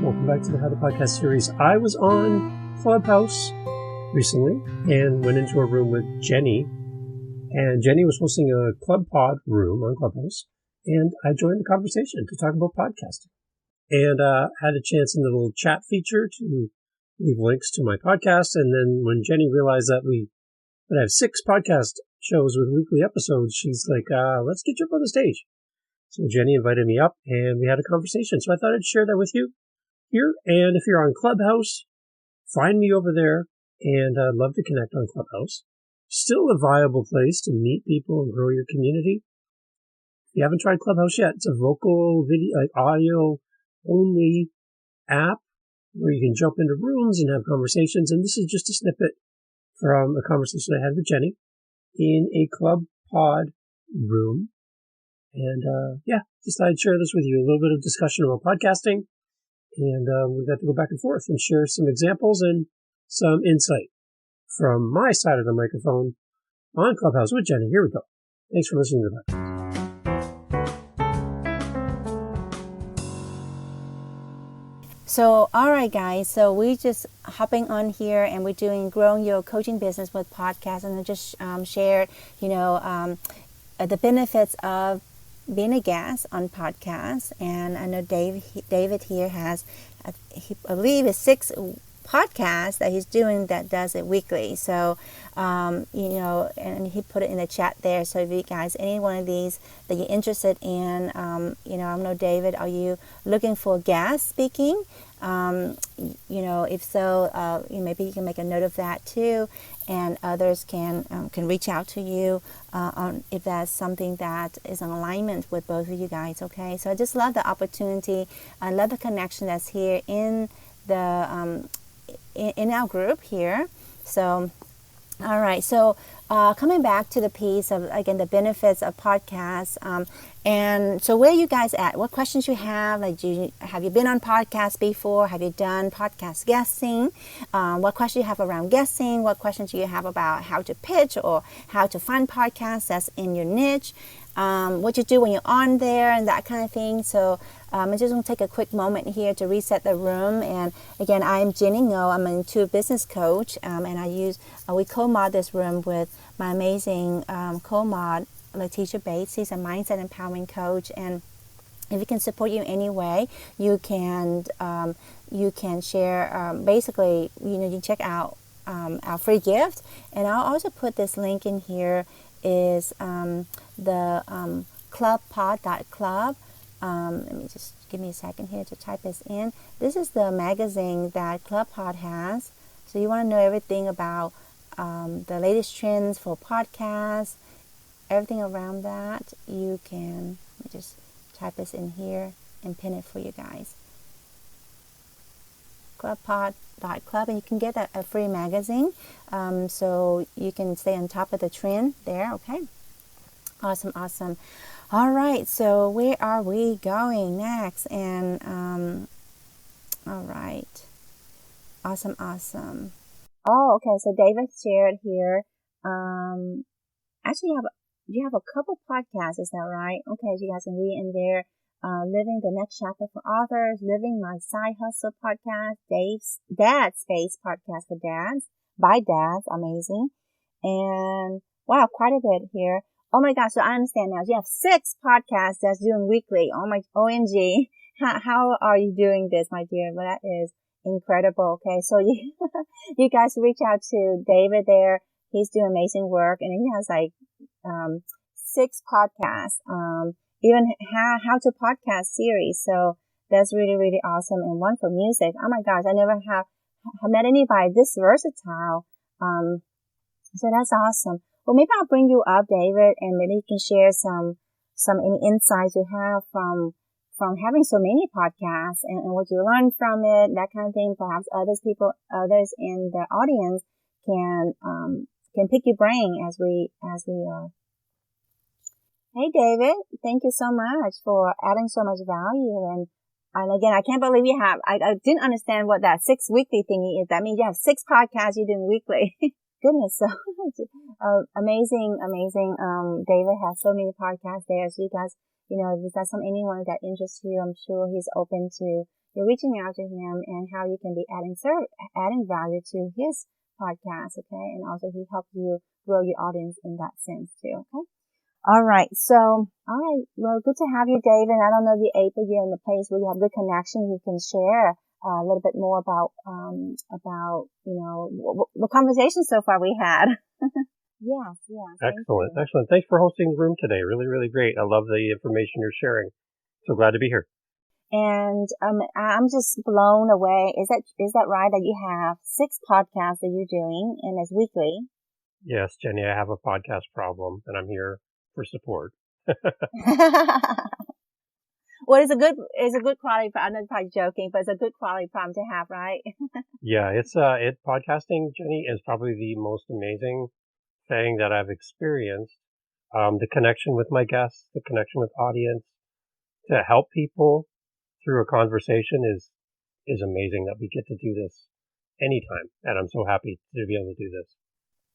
Welcome back to the How to Podcast series. I was on Clubhouse recently and went into a room with Jenny. And Jenny was hosting a Club Pod room on Clubhouse. And I joined the conversation to talk about podcasting. And had a chance in the little chat feature to leave links to my podcast. And then when Jenny realized that we would have 6 podcast shows with weekly episodes, she's like, let's get you up on the stage. So Jenny invited me up and we had a conversation. So I thought I'd share that with you here. And if you're on Clubhouse, find me over there. And I'd love to connect on Clubhouse. Still a viable place to meet people and grow your community. If you haven't tried Clubhouse yet, it's a vocal video, like audio only app where you can jump into rooms and have conversations. And this is just a snippet from a conversation I had with Jenny in a Club Pod room. And just thought I'd share this with you. A little bit of discussion about podcasting. And we got to go back and forth and share some examples and some insight from my side of the microphone on Clubhouse with Jenny. Here we go. Thanks for listening to the podcast. So, all right, guys. So we just hopping on here, and we're doing growing your coaching business with podcasts, and I just shared, the benefits of being a guest on podcasts. And I know David here has, I believe, it's 6 podcasts that he's doing that does it weekly. So, and he put it in the chat there. So if you guys, any one of these that you're interested in, I know, David, are you looking for guest speaking? If so, maybe you can make a note of that too, and others can reach out to you on if that's something that is in alignment with both of you guys. Okay, so I just love the opportunity. I love the connection that's here in the in our group here. So, all right. So, coming back to the piece of, again, the benefits of podcasts. And so where are you guys at? What questions you have? Like, have you been on podcasts before? Have you done podcast guesting? What questions you have around guesting? What questions do you have about how to pitch or how to find podcasts that's in your niche? What you do when you're on there and that kind of thing. So I'm just going to take a quick moment here to reset the room. And again, I'm Jenny Ngo. I'm an intuitive business coach, and we co-mod this room with my amazing co-mod, Letitia Bates. She's a mindset empowering coach, and if it can support you in any way, you can share. Basically, you can check out our free gift, and I'll also put this link in here. Is the clubpod.club. Let me just give me a second here to type this in. This is the magazine that ClubPod has. So you want to know everything about the latest trends for podcasts, everything around that. You can, let me just type this in here and pin it for you guys. clubpod.club, and you can get a free magazine, so you can stay on top of the trend there. Okay, awesome. All right, so where are we going next? And all right, awesome. Oh, okay, so David shared here, actually you have a couple podcasts, is that right? Okay, so you guys can read in there. Living the Next Chapter for Authors, Living My Side Hustle podcast, Dave's Dad Space podcast for dads, by dads, amazing. And wow, quite a bit here. Oh my gosh, so I understand now. You have 6 podcasts that's doing weekly. Oh my, OMG. How are you doing this, my dear? Well, that is incredible. Okay, so you guys reach out to David there. He's doing amazing work, and he has like 6 podcasts. Even how to podcast series. So that's really, really awesome. And one for music. Oh my gosh, I never have met anybody this versatile. So that's awesome. Well, maybe I'll bring you up, David, and maybe you can share some any insights you have from having so many podcasts and what you learned from it, that kind of thing. Perhaps others in the audience can pick your brain as we are. Hey, David, thank you so much for adding so much value. And again, I can't believe you have, I didn't understand what that 6 weekly thingy is. That means you have 6 podcasts you're doing weekly. Goodness. So amazing. David has so many podcasts there. So you guys if that's anyone that interests you, I'm sure he's open to you reaching out to him and how you can be adding value to his podcast, okay? And also he helps you grow your audience in that sense too, okay? All right. Well, good to have you, David. I don't know if you're in the place where you have good connection. You can share a little bit more about the conversation so far we had. Yes. Excellent. Thanks for hosting the room today. Really, really great. I love the information you're sharing. So glad to be here. And I'm just blown away. Is that right that you have 6 podcasts that you're doing and it's weekly? Yes, Jenny, I have a podcast problem and I'm here for support. Well, it's a good quality. I'm not probably joking, but it's a good quality problem to have, right? Yeah, podcasting, Jenny, is probably the most amazing thing that I've experienced. The connection with my guests, the connection with audience, to help people through a conversation is amazing that we get to do this anytime. And I'm so happy to be able to do this.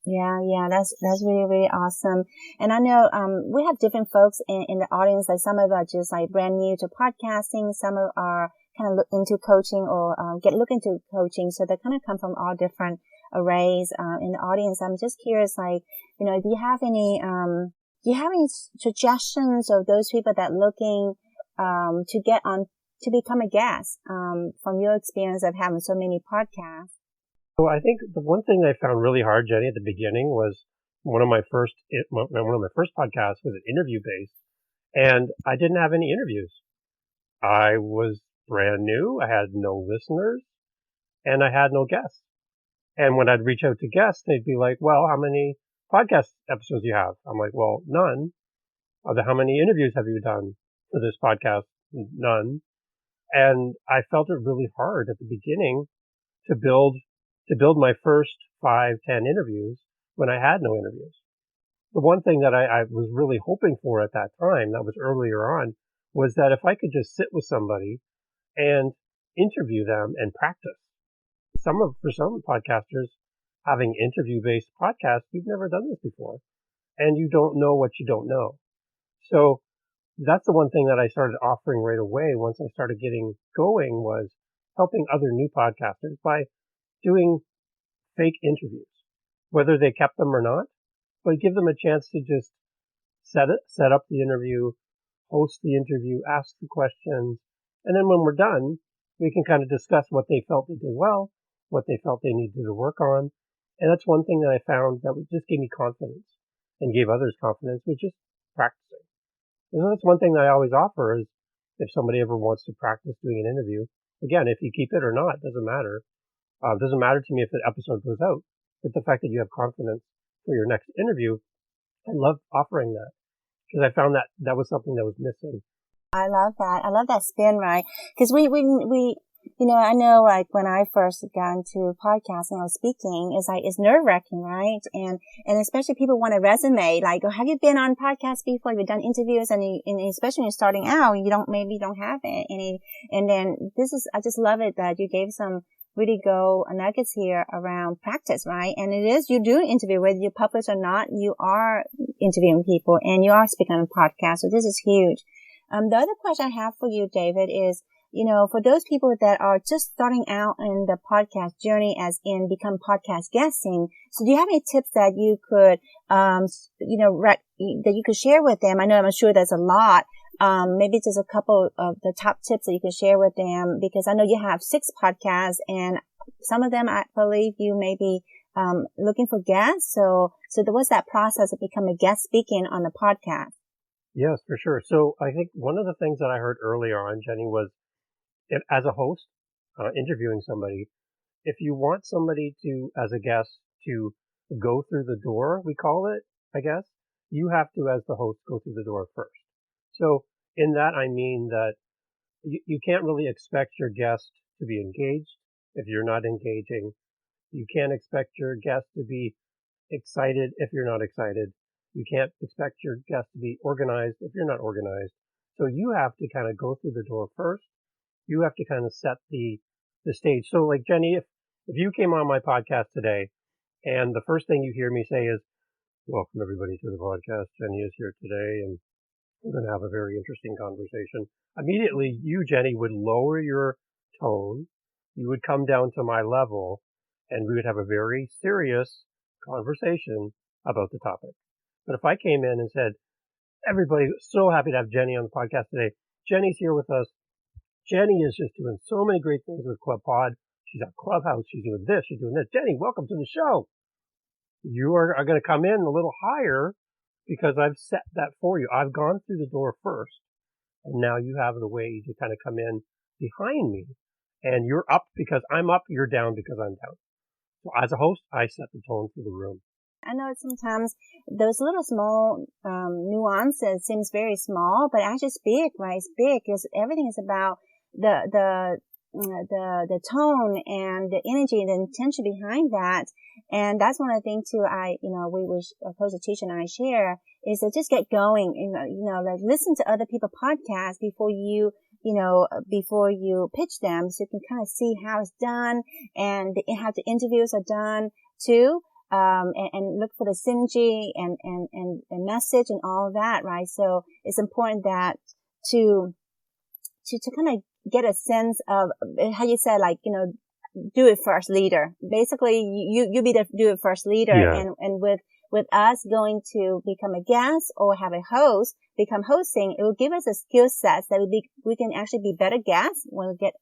Yeah, that's really, really awesome. And I know, we have different folks in the audience, like some of are just like brand new to podcasting. Some are kind of into coaching or, look into coaching. So they kind of come from all different arrays, in the audience. I'm just curious, like, do you have any suggestions of those people that looking, to become a guest, from your experience of having so many podcasts? So I think the one thing I found really hard, Jenny, at the beginning was one of my first podcasts was an interview based, and I didn't have any interviews. I was brand new. I had no listeners, and I had no guests. And when I'd reach out to guests, they'd be like, "Well, how many podcast episodes do you have?" I'm like, "Well, none." How many interviews have you done for this podcast? None. And I felt it really hard at the beginning to build my first 5-10 interviews when I had no interviews. The one thing that I was really hoping for at that time, that was earlier on, was that if I could just sit with somebody and interview them and practice. For some podcasters, having interview-based podcasts, you've never done this before, and you don't know what you don't know. So that's the one thing that I started offering right away once I started getting going, was helping other new podcasters by doing fake interviews, whether they kept them or not, but give them a chance to just set up the interview, host the interview, ask the questions, and then when we're done, we can kind of discuss what they felt they did well, what they felt they needed to work on. And that's one thing that I found that just gave me confidence and gave others confidence, was just practicing. And that's one thing that I always offer is, if somebody ever wants to practice doing an interview, again, if you keep it or not, doesn't matter. It doesn't matter to me if the episode goes out, but the fact that you have confidence for your next interview, I love offering that, because I found that was something that was missing. I love that. I love that spin, right? Because we, I know, like, when I first got into podcasting or speaking, it's nerve-wracking, right? And especially people want a resume, like, have you been on podcasts before? Have you done interviews? And especially when you're starting out, you don't have any. And then I just love it that you gave some really go nuggets here around practice, right? And you do interview, whether you publish or not, you are interviewing people and you are speaking on a podcast. So this is huge. The other question I have for you, David, is, for those people that are just starting out in the podcast journey, as in become podcast guesting, so do you have any tips that you could, that you could share with them? I'm sure there's a lot. Maybe just a couple of the top tips that you can share with them, because I know you have 6 podcasts and some of them, I believe you may be, looking for guests. So what's that process of becoming a guest speaking on the podcast? Yes, for sure. So I think one of the things that I heard earlier on, Jenny, was as a host, interviewing somebody, if you want somebody to, as a guest, to go through the door, we call it, I guess, you have to, as the host, go through the door first. So in that, I mean that you can't really expect your guest to be engaged if you're not engaging. You can't expect your guest to be excited if you're not excited. You can't expect your guest to be organized if you're not organized. So you have to kind of go through the door first. You have to kind of set the stage. So like Jenny, if you came on my podcast today and the first thing you hear me say is, "Welcome everybody to the podcast. Jenny is here today, and We're going to have a very interesting conversation. Immediately, you, Jenny, would lower your tone. You would come down to my level, and we would have a very serious conversation about the topic. But if I came in and said, everybody, so happy to have Jenny on the podcast today. Jenny's here with us. Jenny is just doing so many great things with Club Pod. She's at Clubhouse. She's doing this. She's doing this. Jenny, welcome to the show. You are going to come in a little higher because I've set that for you. I've gone through the door first, and now you have the way to kind of come in behind me. And you're up because I'm up. You're down because I'm down. So as a host, I set the tone for the room. I know sometimes those little small nuances seems very small, but actually it's big, right? It's big because everything is about the tone and the energy and the intention behind that. And that's one of the things too. Coach, the teacher and I share is to just get going. Like listen to other people's podcasts before you pitch them, so you can kind of see how it's done and how the interviews are done too. And look for the synergy and message and all of that, right? So it's important that to kind of get a sense of how you said, like, do it first leader. Basically, you be the do it first leader. Yeah. And with us going to become a guest or have a host, become hosting, it will give us a skill set that we can actually be better guests when we get,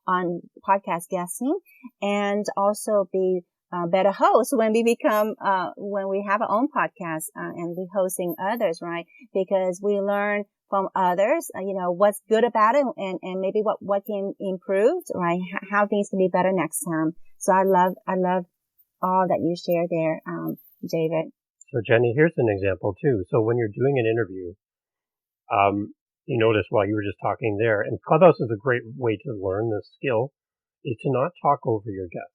on podcast guesting, and also be better hosts when we have our own podcast, and we hosting others, right? Because we learn from others, what's good about it and maybe what can improve, right? How things can be better next time. So I love all that you share there, David. So Jenny, here's an example too. So when you're doing an interview, you notice while you were just talking there, and Clubhouse is a great way to learn this skill, is to not talk over your guests.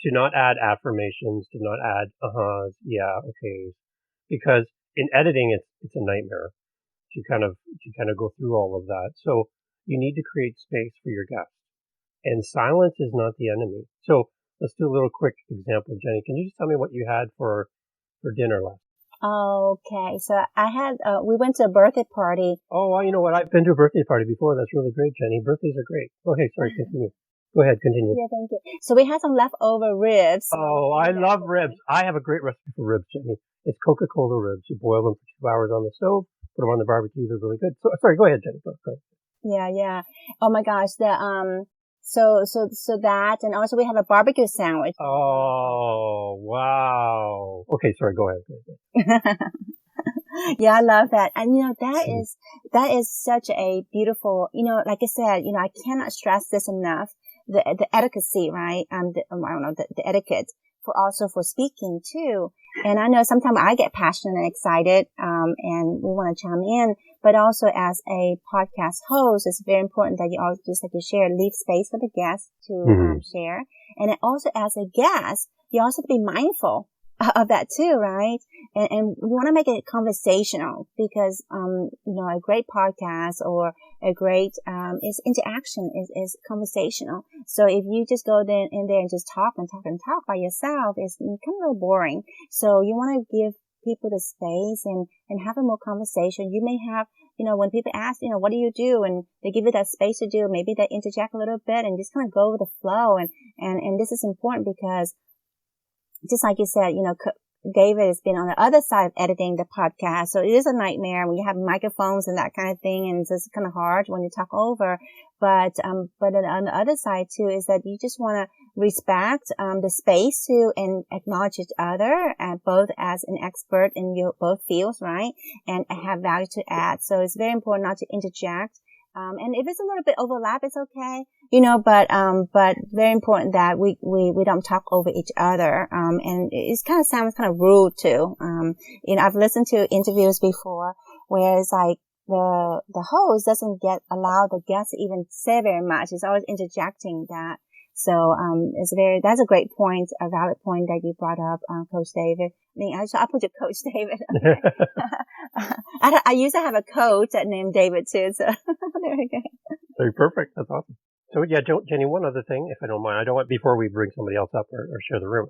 To not add affirmations, to not add uh-huhs, yeah, okay, because in editing it's a nightmare to kind of go through all of that. So you need to create space for your guests, and silence is not the enemy. So let's do a little quick example, Jenny. Can you just tell me what you had for dinner last? Okay, so I had we went to a birthday party. Oh, well, you know what? I've been to a birthday party before. That's really great, Jenny. Birthdays are great. Okay, sorry, continue. Go ahead, continue. Yeah, thank you. So we had some leftover ribs. Oh, I love ribs. I have a great recipe for ribs, Jenny. It's Coca-Cola ribs. You boil them for 2 hours on the stove, put them on the barbecue. They're really good. So, sorry, go ahead, Jenny. Go ahead. Yeah. Oh my gosh. So that, and also we have a barbecue sandwich. Oh, wow. Okay, sorry, go ahead. Yeah, I love that. And that is such a beautiful, like I said, I cannot stress this enough. The etiquette, right? The etiquette for speaking too. And I know sometimes I get passionate and excited, and we want to chime in, but also as a podcast host, it's very important that you always, just like you share, leave space for the guests to share. And then also as a guest, you also have to be mindful of that too, right? And we want to make it conversational because, a great podcast or a great, is interaction, is conversational. So if you just go in there and just talk by yourself, it's kind of a little boring. So you want to give people the space and have a more conversation. You may have, when people ask, what do you do? And they give you that space to do, maybe they interject a little bit and just kind of go with the flow. And this is important because just like you said, David has been on the other side of editing the podcast. So it is a nightmare when you have microphones and that kind of thing. And it's just kind of hard when you talk over. But on the other side too is that you just want to respect, the space to and acknowledge each other, both as an expert in your both fields, right? And have value to add. So it's very important not to interject. And if it's a little bit overlap, it's okay, but very important that we don't talk over each other. And it sounds kind of rude too. I've listened to interviews before where it's like the host doesn't allow the guest to even say very much. It's always interjecting that. So, that's a great point, a valid point that you brought up, Coach David. I'll put you Coach David. I used to have a coach named David too, so there we go. Very perfect. That's awesome. So yeah, Jenny, one other thing, if I don't mind, before we bring somebody else up or share the room,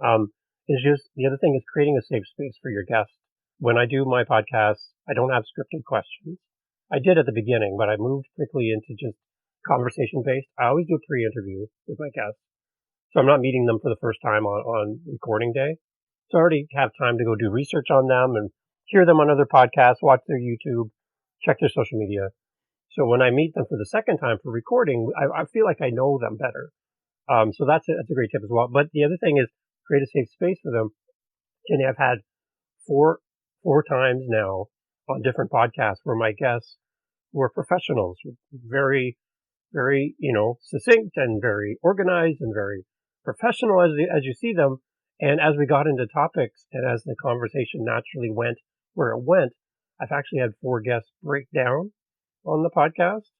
is just the other thing is creating a safe space for your guests when I do my podcasts, I don't have scripted questions. I did at the beginning, but I moved quickly into just conversation based. I always do a pre-interview with my guests. So I'm not meeting them for the first time on recording day. So I already have time to go do research on them and hear them on other podcasts, watch their YouTube, check their social media. So when I meet them for the second time for recording, I feel like I know them better. So that's a great tip as well. But the other thing is create a safe space for them. Jenny, I've had four times now on different podcasts where my guests were professionals, very, very, succinct and very organized and very professional as you see them. And as we got into topics and as the conversation naturally went where it went, I've actually had 4 guests break down on the podcast,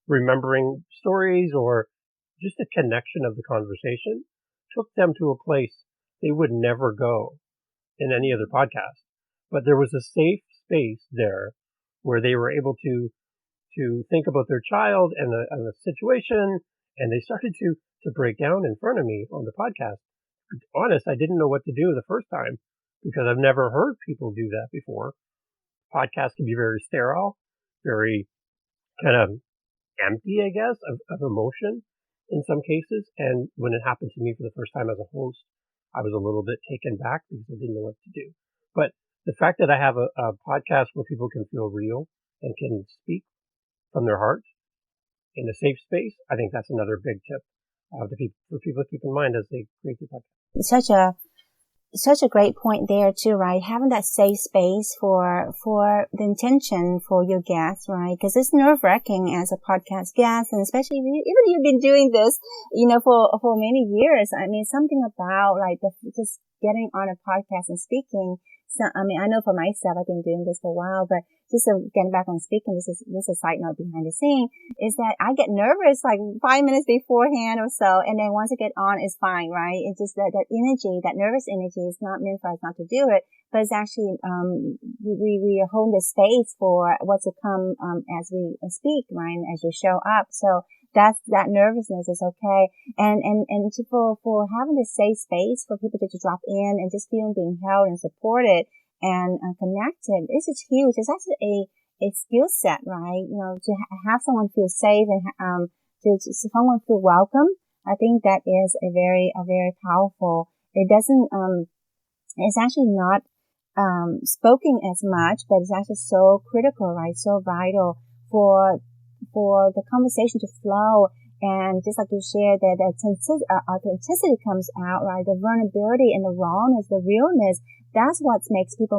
remembering stories or just a connection of the conversation took them to a place they would never go in any other podcast. But there was a safe space there where they were able to think about their child and the situation, and they started to break down in front of me on the podcast. To be honest, I didn't know what to do the first time because I've never heard people do that before. Podcasts can be very sterile, very kind of empty, I guess, of emotion in some cases. And when it happened to me for the first time as a host, I was a little bit taken back because I didn't know what to do. But the fact that I have a podcast where people can feel real and can speak from their heart in a safe space, I think that's another big tip for people to keep in mind as they create their podcast. Such a great point there too, right? Having that safe space for the intention for your guests, right? Because it's nerve-wracking as a podcast guest, and especially even if you've been doing this, for many years. I mean, something about like just getting on a podcast and speaking. So, I mean, I know for myself, I've been doing this for a while, but just getting back on speaking, this is a side note behind the scene, is that I get nervous like 5 minutes beforehand or so, and then once I get on, it's fine, right? It's just that energy, that nervous energy is not meant for us not to do it, but it's actually, we hold the space for what's to come, as we speak, right? As we show up. So that nervousness is okay. And for having this safe space for people to drop in and just feeling being held and supported and connected, this is huge. It's actually a skill set, right? To have someone feel safe and, to someone feel welcome. I think that is a very powerful. It doesn't, it's actually not, spoken as much, but it's actually so critical, right? So vital for the conversation to flow. And just like you shared, that authenticity comes out, right? The vulnerability and the rawness, the realness, that's what makes the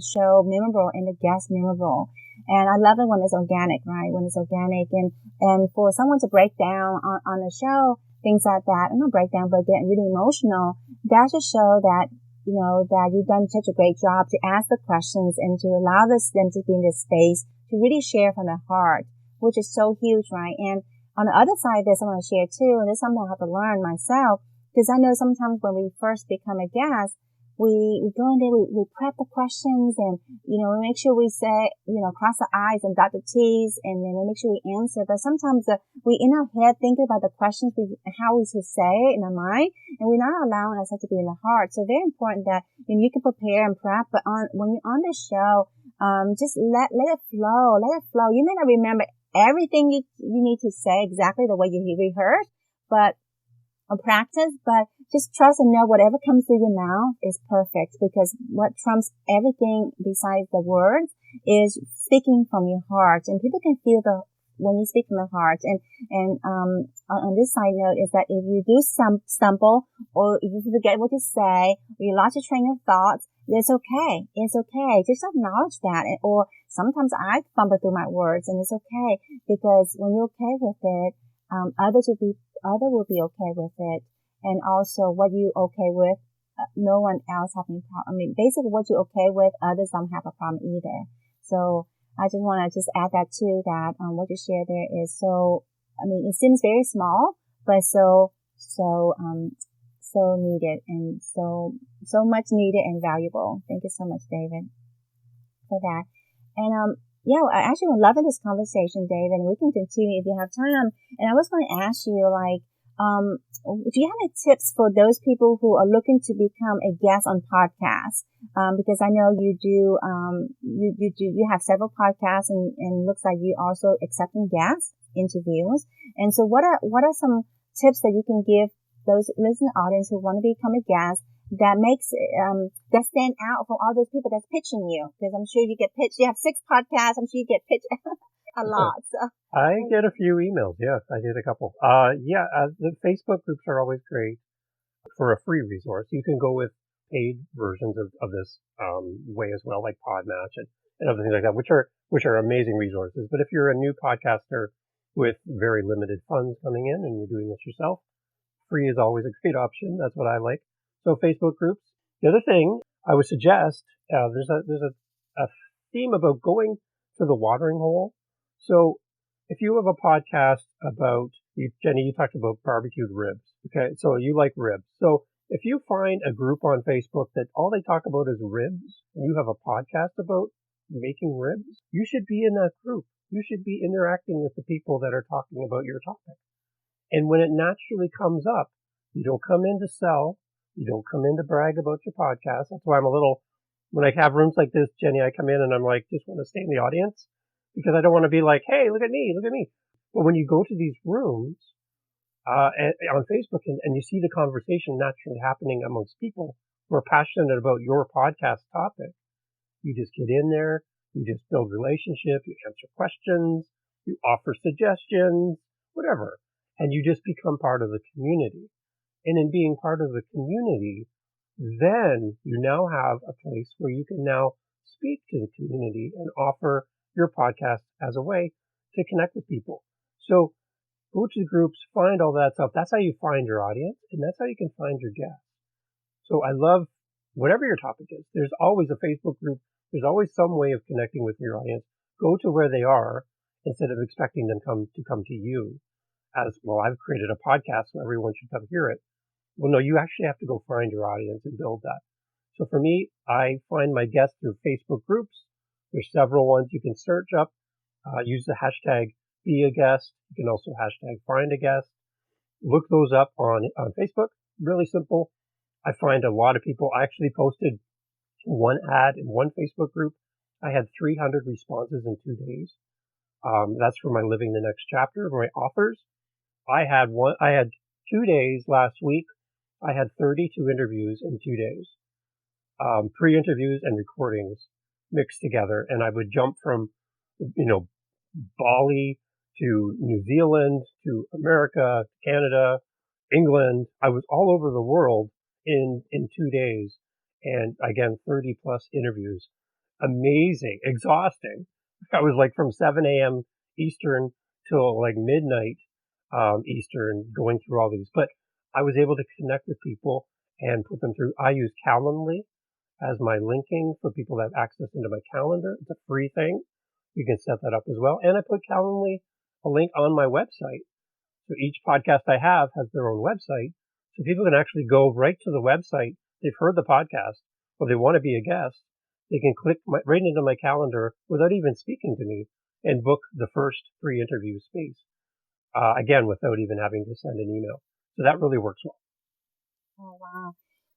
show memorable and the guests memorable. And I love it when it's organic, right? When it's organic and for someone to break down on the show, things like that, and not break down, but get really emotional, that should show that, that you've done such a great job to ask the questions and to allow them to be in this space to really share from the heart, which is so huge, right? And on the other side of this, I want to share too, and this is something I have to learn myself, because I know sometimes when we first become a guest, we go in there, we prep the questions, and, we make sure we say, cross the I's and dot the T's, and then we make sure we answer. But sometimes we in our head thinking about the questions, how we should say it in our mind, and we're not allowing ourselves to be in the heart. So very important that you can prepare and prep, but when you're on the show, just let it flow. Let it flow. You may not remember everything you need to say exactly the way you rehearsed, or practice, but just trust and know whatever comes through your mouth is perfect, because what trumps everything besides the words is speaking from your heart. And people can feel when you speak from the heart. And on this side note is that if you do stumble, or if you forget what to say, or you lost your train of thoughts, it's okay. It's okay. Just acknowledge that. Or sometimes I fumble through my words, and it's okay, because when you're okay with it, others will be okay with it. And also what you okay with, no one else having a problem. I mean, basically what you're okay with, others don't have a problem either. So I just want to add that too, that, what you share there is so, it seems very small, but so needed, and so much needed and valuable. Thank you so much, David, for that. And, I actually am loving this conversation, David, and we can continue if you have time. And I was going to ask you, like, do you have any tips for those people who are looking to become a guest on podcasts? Because I know you do, you have several podcasts and looks like you also accepting guest interviews. And so what are some tips that you can give those listening audience who want to become a guest that makes, that stand out from all those people that's pitching you? Because I'm sure you get pitched. You have 6 podcasts. I'm sure you get pitched a lot. So. I get a few emails. Yes, I did a couple. The Facebook groups are always great for a free resource. You can go with paid versions of this way as well, like Podmatch and other things like that, which are amazing resources. But if you're a new podcaster with very limited funds coming in and you're doing this yourself, free is always a great option. That's what I like. So Facebook groups. The other thing I would suggest, there's a theme about going to the watering hole. So if you have a podcast about, Jenny, you talked about barbecued ribs. Okay. So you like ribs. So if you find a group on Facebook that all they talk about is ribs and you have a podcast about making ribs, you should be in that group. You should be interacting with the people that are talking about your topic. And when it naturally comes up, you don't come in to sell. You don't come in to brag about your podcast. That's why when I have rooms like this, Jenny, I come in and I'm like, just want to stay in the audience because I don't want to be like, hey, look at me. But when you go to these rooms, on Facebook and you see the conversation naturally happening amongst people who are passionate about your podcast topic, you just get in there, you just build relationship, you answer questions, you offer suggestions, whatever. And you just become part of the community. And in being part of the community, then you now have a place where you can now speak to the community and offer your podcast as a way to connect with people. So go to the groups, find all that stuff. That's how you find your audience, and that's how you can find your guests. So I love whatever your topic is. There's always a Facebook group. There's always some way of connecting with your audience. Go to where they are instead of expecting them to come to you. As well, I've created a podcast so everyone should come hear it. Well, no, you actually have to go find your audience and build that. So for me, I find my guests through Facebook groups. There's several ones you can search up. Use the hashtag be a guest. You can also hashtag find a guest. Look those up on Facebook. Really simple. I find a lot of people. I actually posted one ad in one Facebook group. I had 300 responses in 2 days. That's for my Living the Next Chapter, my authors. I had 2 days last week. I had 32 interviews in 2 days. Pre-interviews and recordings mixed together. And I would jump from, Bali to New Zealand to America, Canada, England. I was all over the world in 2 days. And again, 30 plus interviews. Amazing, exhausting. I was like from 7 a.m. Eastern till like midnight Eastern going through all these. But I was able to connect with people and put them through. I use Calendly as my linking for people that have access into my calendar. It's a free thing. You can set that up as well. And I put Calendly, a link on my website. So each podcast I have has their own website. So people can actually go right to the website. They've heard the podcast or they want to be a guest. They can click right into my calendar without even speaking to me and book the first free interview space. Again, without even having to send an email. So that really works well. Oh, wow.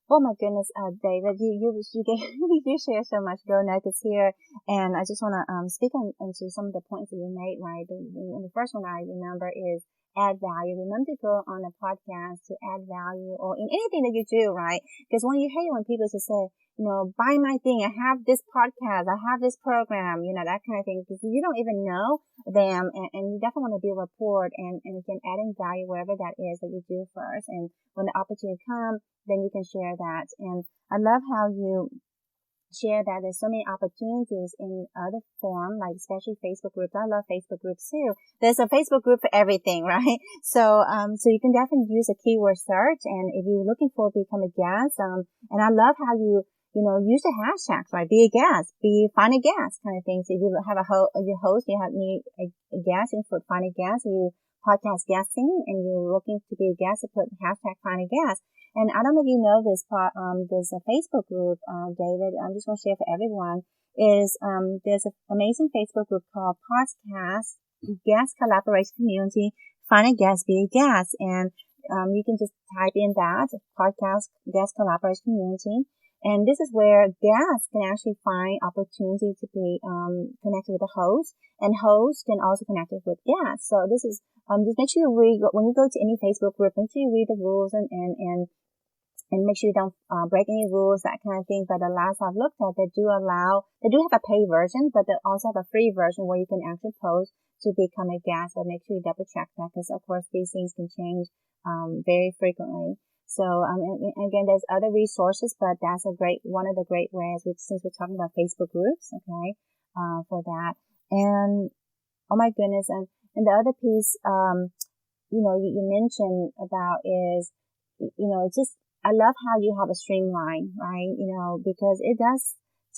Oh my goodness, David, you share so much gold nuggets here, and I just want to speak into some of the points that you made. Right, the first one I remember is add value. Remember to go on a podcast to add value, or in anything that you do, right? Because when people just say, buy my thing, I have this podcast, I have this program, that kind of thing, because you don't even know them, and you definitely want to build rapport, and again, adding value wherever that is that you do first, and when the opportunity comes, then you can share that. And I love how you share that there's so many opportunities in other form, like especially Facebook groups. I love Facebook groups too. There's a Facebook group for everything, right? So you can definitely use a keyword search. And if you're looking for become a guest, and I love how you use the hashtags, right? Be a guest, find a guest kind of thing. So if you have your host, you need a guest, and put find a guest, you podcast guesting, and you're looking to be a guest, to put hashtag find a guest. And I don't know if you know this part, there's a Facebook group, David, I'm just going to share for everyone, there's an amazing Facebook group called Podcast Guest Collaboration Community, Find a Guest, Be a Guest. And you can just type in that podcast guest collaboration community. And this is where guests can actually find opportunity to be connected with the host, and hosts can also connect with guests. So this is just make sure you read when you go to any Facebook group. Make sure you read the rules and make sure you don't break any rules, that kind of thing. But the last I've looked at, they do have a paid version, but they also have a free version where you can actually post to become a guest. But make sure you double check that, because of course these things can change very frequently. So, and again, there's other resources, but that's one of the great ways, since we're talking about Facebook groups, okay, for that. And, oh my goodness, and the other piece, you mentioned about is, I love how you have a streamline, right? Because it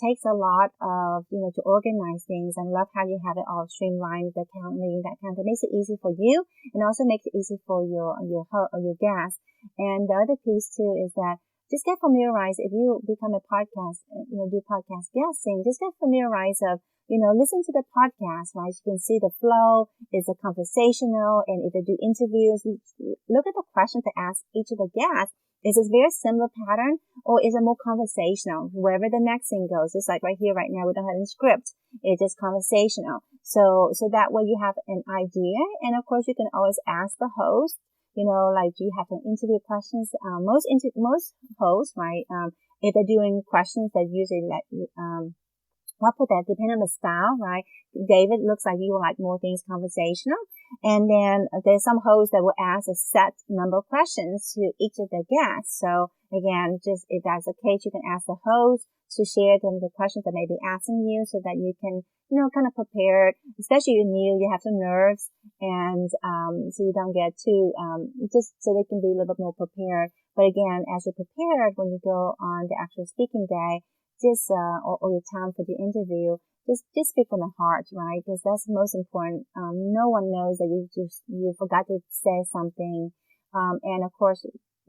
takes a lot of, to organize things, and love how you have it all streamlined, the counting, that kind of, it makes it easy for you, and also makes it easy for your guests. And the other piece too is that just get familiarized. If you become a podcast, do podcast guesting, just get familiarized of, listen to the podcast, right? You can see the flow. Is it conversational? And if they do interviews, look at the questions to ask each of the guests. Is this very similar pattern, or is it more conversational? Wherever the next thing goes, it's like right here, right now, we don't have any script. It's just conversational. So that way you have an idea. And of course, you can always ask the host, like, do you have some interview questions? Most hosts, right, if they're doing questions that usually I'll put that depending on the style, right? David, looks like you will like more things conversational. And then there's some hosts that will ask a set number of questions to each of the guests. So again, just if that's the case, you can ask the host to share them the questions that may be asking you, so that you can, kind of prepare, especially you're new, you have some nerves, and so you don't get too, just so they can be a little bit more prepared. But again, as you're prepared, when you go on the actual speaking day, just or your time for the interview, just speak from the heart, right? Because that's the most important. No one knows that you forgot to say something, and of course,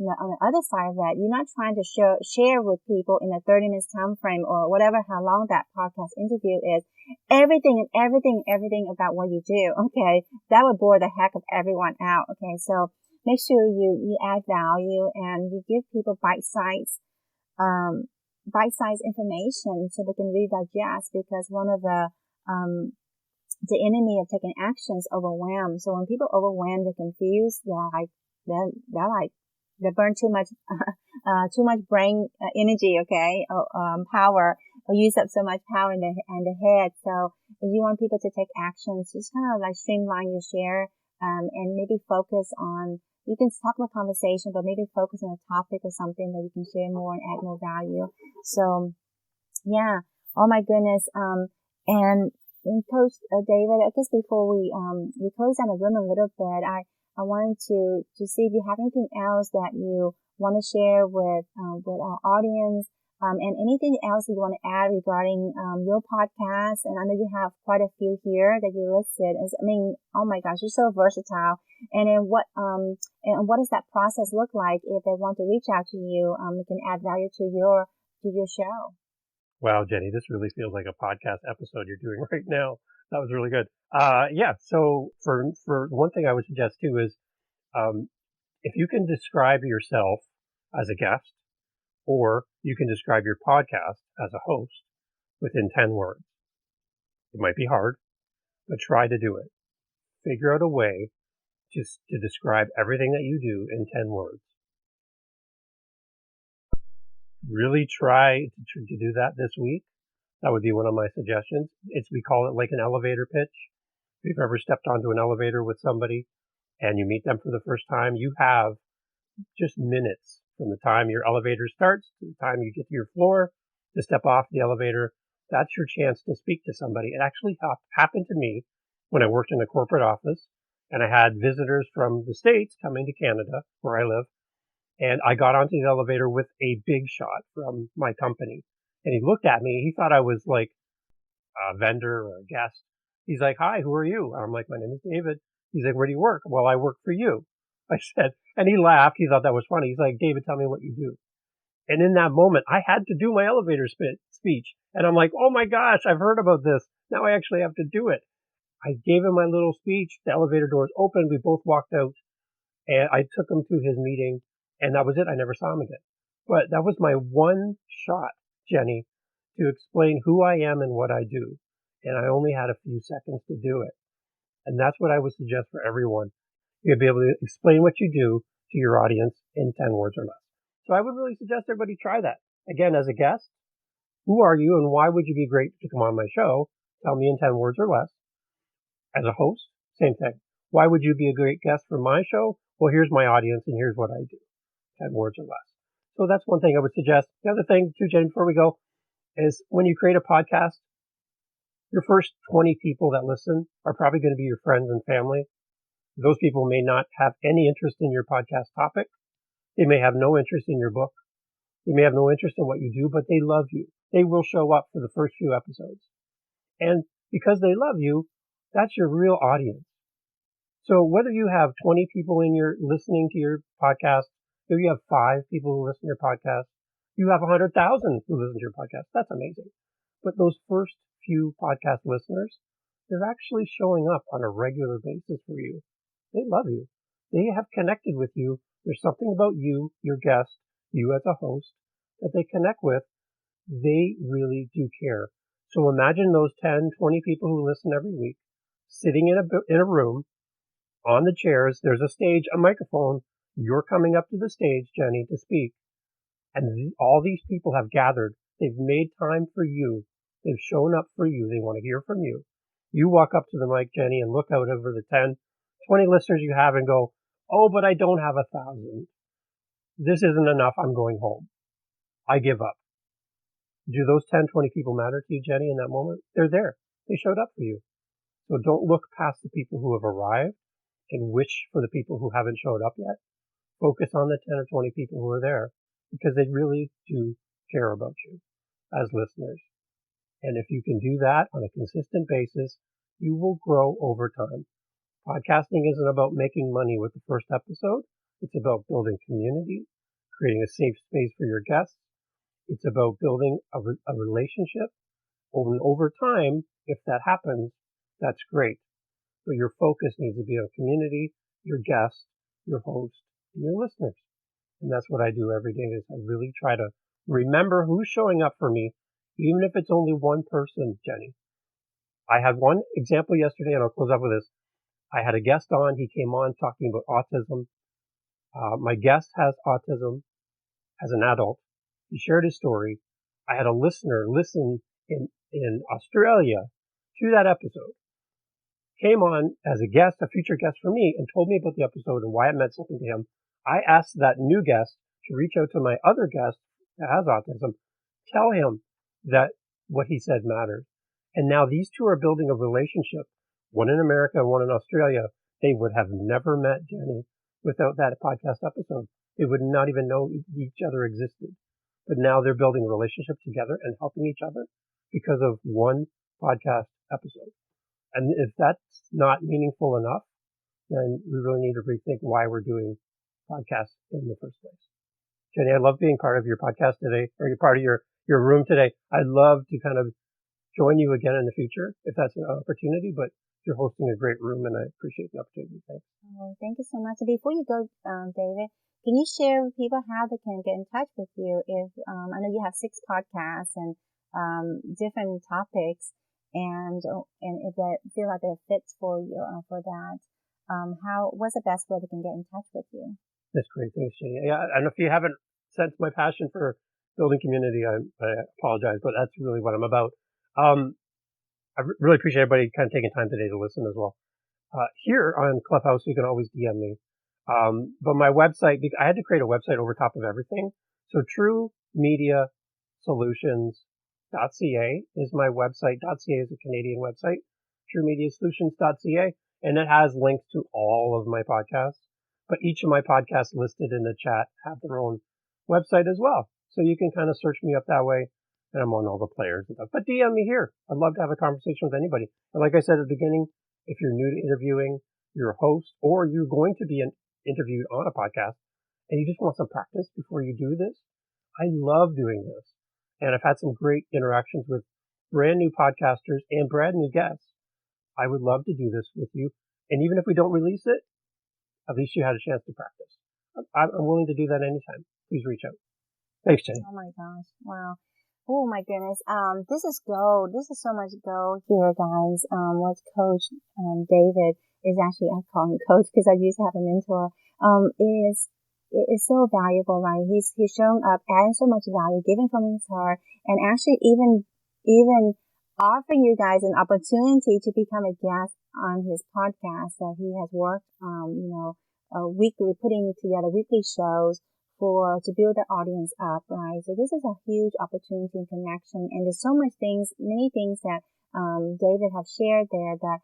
on the other side of that, you're not trying to share with people in a 30 minutes time frame, or whatever, how long that podcast interview is, everything about what you do. Okay, that would bore the heck of everyone out. Okay, so make sure you add value, and you give people bite-sized information so they can really digest, because one of the enemy of taking action is overwhelm. So when people overwhelmed, they're confused, they burn too much brain energy, okay, power, or use up so much power in the head. So if you want people to take actions, just kind of like streamline your share, and maybe focus on. You can talk about conversation, but maybe focus on a topic or something that you can share more and add more value. So, yeah. Oh my goodness. And Coach David, I guess before we close down the room a little bit, I wanted to see if you have anything else that you want to share with our audience. And anything else that you want to add regarding your podcast. And I know you have quite a few here that you listed. Oh my gosh, you're so versatile. And then what does that process look like if they want to reach out to you? You can add value to your show. Wow, Jenny, this really feels like a podcast episode you're doing right now. That was really good. Yeah. So for one thing I would suggest too is, if you can describe yourself as a guest, or you can describe your podcast as a host within 10 words. It might be hard, but try to do it. Figure out a way to describe everything that you do in 10 words. Really try to do that this week. That would be one of my suggestions. We call it like an elevator pitch. If you've ever stepped onto an elevator with somebody and you meet them for the first time, you have just minutes from the time your elevator starts to the time you get to your floor to step off the elevator. That's your chance to speak to somebody. It actually happened to me when I worked in a corporate office, and I had visitors from the States coming to Canada, where I live, and I got onto the elevator with a big shot from my company. And he looked at me. He thought I was like a vendor or a guest. He's like, "Hi, who are you?" I'm like, "My name is David." He's like, "Where do you work?" "Well, I work for you." I said, and he laughed. He thought that was funny. He's like, "David, tell me what you do." And in that moment, I had to do my elevator speech. And I'm like, "Oh my gosh, I've heard about this. Now I actually have to do it." I gave him my little speech. The elevator doors opened. We both walked out. And I took him to his meeting, and that was it. I never saw him again. But that was my one shot, Jenny, to explain who I am and what I do. And I only had a few seconds to do it. And that's what I would suggest for everyone. You'll be able to explain what you do to your audience in 10 words or less. So I would really suggest everybody try that. Again, as a guest, who are you and why would you be great to come on my show? Tell me in 10 words or less. As a host, same thing. Why would you be a great guest for my show? Well, here's my audience and here's what I do. 10 words or less. So that's one thing I would suggest. The other thing, too, Jen, before we go, is when you create a podcast, your first 20 people that listen are probably going to be your friends and family. Those people may not have any interest in your podcast topic. They may have no interest in your book. They may have no interest in what you do, but they love you. They will show up for the first few episodes. And because they love you, that's your real audience. So whether you have 20 people in your listening to your podcast, or you have 5 people who listen to your podcast, you have 100,000 who listen to your podcast. That's amazing. But those first few podcast listeners, they're actually showing up on a regular basis for you. They love you. They have connected with you. There's something about you, your guest, you as a host, that they connect with. They really do care. So imagine those 10, 20 people who listen every week sitting in a room on the chairs. There's a stage, a microphone. You're coming up to the stage, Jenny, to speak. And all these people have gathered. They've made time for you. They've shown up for you. They want to hear from you. You walk up to the mic, Jenny, and look out over the 10, 20 listeners you have and go, oh, but I don't have 1,000. This isn't enough. I'm going home. I give up. Do those 10, 20 people matter to you, Jenny, in that moment? They're there. They showed up for you. So don't look past the people who have arrived and wish for the people who haven't showed up yet. Focus on the 10 or 20 people who are there because they really do care about you as listeners. And if you can do that on a consistent basis, you will grow over time. Podcasting isn't about making money with the first episode. It's about building community, creating a safe space for your guests. It's about building a relationship. Over time, if that happens, that's great. But your focus needs to be on community, your guests, your host, and your listeners. And that's what I do every day is I really try to remember who's showing up for me, even if it's only one person, Jenny. I had one example yesterday, and I'll close up with this. I had a guest on. He came on talking about autism. My guest has autism as an adult. He shared his story. I had a listener listen in Australia to that episode. Came on as a guest, a future guest for me, and told me about the episode and why it meant something to him. I asked that new guest to reach out to my other guest that has autism, tell him that what he said mattered. And now these two are building a relationship, one in America and one in Australia. They would have never met, Jenny, without that podcast episode. They would not even know each other existed. But now they're building a relationship together and helping each other because of one podcast episode. And if that's not meaningful enough, then we really need to rethink why we're doing podcasts in the first place. Jenny, I love being part of your podcast today, or you're part of your room today. I'd love to kind of join you again in the future if that's an opportunity, but you're hosting a great room and I appreciate the opportunity. Thanks. Oh, thank you so much. Before you go, David, can you share with people how they can get in touch with you? If I know you have 6 podcasts and different topics, and if they feel like they're fit for you for that, what's the best way they can get in touch with you? That's great. Thanks, Jenny. Yeah, and if you haven't sensed my passion for building community, I apologize, but that's really what I'm about. I really appreciate everybody kind of taking time today to listen as well. Here on Clubhouse, you can always DM me. But my website, I had to create a website over top of everything. So TrueMediaSolutions.ca is my website. .ca is a Canadian website. TrueMediaSolutions.ca. And it has links to all of my podcasts. But each of my podcasts listed in the chat have their own website as well. So you can kind of search me up that way. And I'm on all the players and stuff. But DM me here. I'd love to have a conversation with anybody. And like I said at the beginning, if you're new to interviewing, you're a host, or you're going to be interviewed on a podcast, and you just want some practice before you do this, I love doing this. And I've had some great interactions with brand new podcasters and brand new guests. I would love to do this with you. And even if we don't release it, at least you had a chance to practice. I'm willing to do that anytime. Please reach out. Thanks, Jenny. Oh my gosh. Wow. Oh my goodness. This is gold. This is so much gold here, guys. What Coach, David is actually, I call him Coach because I used to have a mentor, is so valuable, right? He's showing up, adding so much value, giving from his heart, and actually even offering you guys an opportunity to become a guest on his podcast that he has worked, weekly, putting together weekly shows to build the audience up, right? So this is a huge opportunity and connection. And there's so many things that, David have shared there that,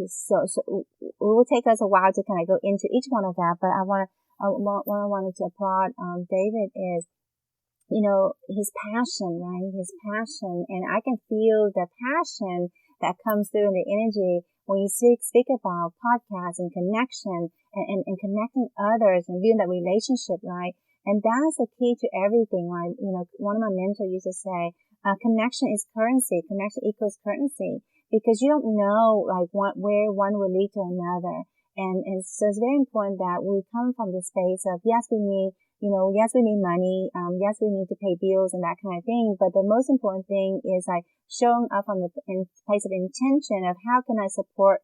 so it will take us a while to kind of go into each one of that. But what I wanted to applaud, David is, his passion, right? His passion. And I can feel the passion that comes through in the energy when you speak about podcasts and connection and connecting others and building that relationship, right? And that's the key to everything, right? One of my mentors used to say, connection is currency. Connection equals currency, because you don't know where one will lead to another. And so it's very important that we come from the space of, yes, we need money. Yes, we need to pay bills and that kind of thing. But the most important thing is showing up from the place of intention of how can I support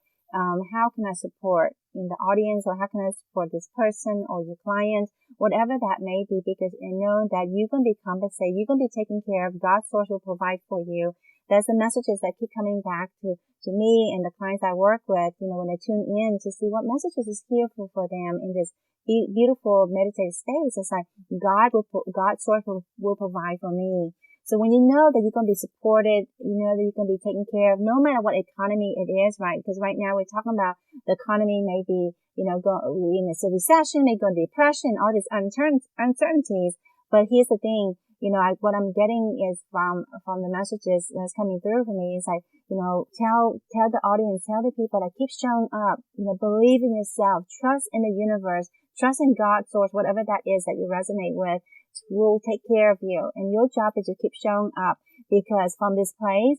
in the audience, or how can I support this person or your client, whatever that may be, because you know that you're going to be compensated, you're going to be taken care of. God's source will provide for you. There's the messages that keep coming back to me and the clients I work with, when they tune in to see what messages is here for them in this beautiful meditative space. It's like God's source will provide for me. So when you know that you're going to be supported, you know that you're going to be taken care of, no matter what economy it is, right? Because right now we're talking about the economy may be, in a recession, may go into depression, all these uncertainties. But here's the thing, what I'm getting is from the messages that's coming through for me is tell the audience, tell the people that keep showing up, believe in yourself, trust in the universe, trust in God's source, whatever that is that you resonate with, will take care of you. And your job is to keep showing up, because from this place,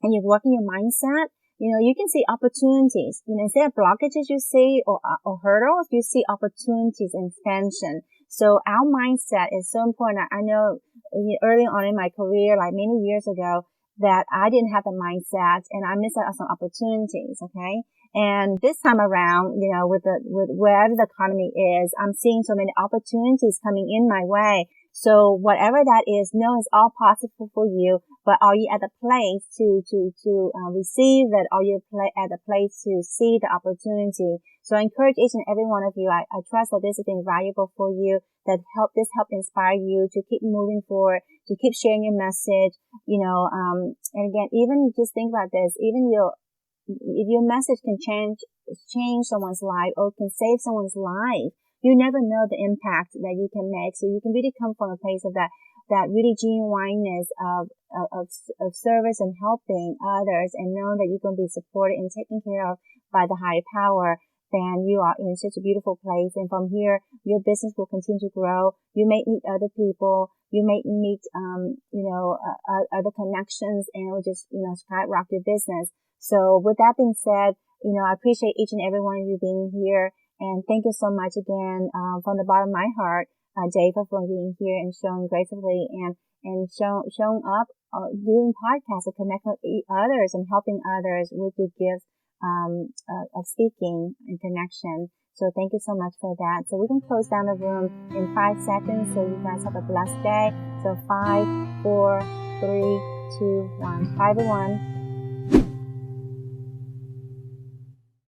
and you're working your mindset, you can see opportunities. Instead of blockages you see or hurdles, you see opportunities and expansion. So our mindset is so important. I know early on in my career, like many years ago, that I didn't have the mindset and I missed out on some opportunities. Okay. And this time around, with wherever the economy is, I'm seeing so many opportunities coming in my way. So whatever that is, know it's all possible for you. But are you at the place to receive it? Are you at the place to see the opportunity? So I encourage each and every one of you. I trust that this has been valuable for you, that help inspire you to keep moving forward, to keep sharing your message, and again, even just think about this, if your message can change someone's life or can save someone's life, you never know the impact that you can make. So you can really come from a place of that really genuineness of service and helping others, and know that you're going to be supported and taken care of by the higher power. Then you are in such a beautiful place. And from here, your business will continue to grow. You may meet other people. You may meet, other connections, and it will just, skyrocket your business. So with that being said, I appreciate each and every one of you being here. And thank you so much again, from the bottom of my heart, Dave, for being here and showing gracefully and showing up, doing podcasts and connecting with others and helping others with your gifts, of speaking and connection. So thank you so much for that. So we can close down the room in 5 seconds. So you guys have a blessed day. So 5, 4, 3, 2, 1. Bye everyone.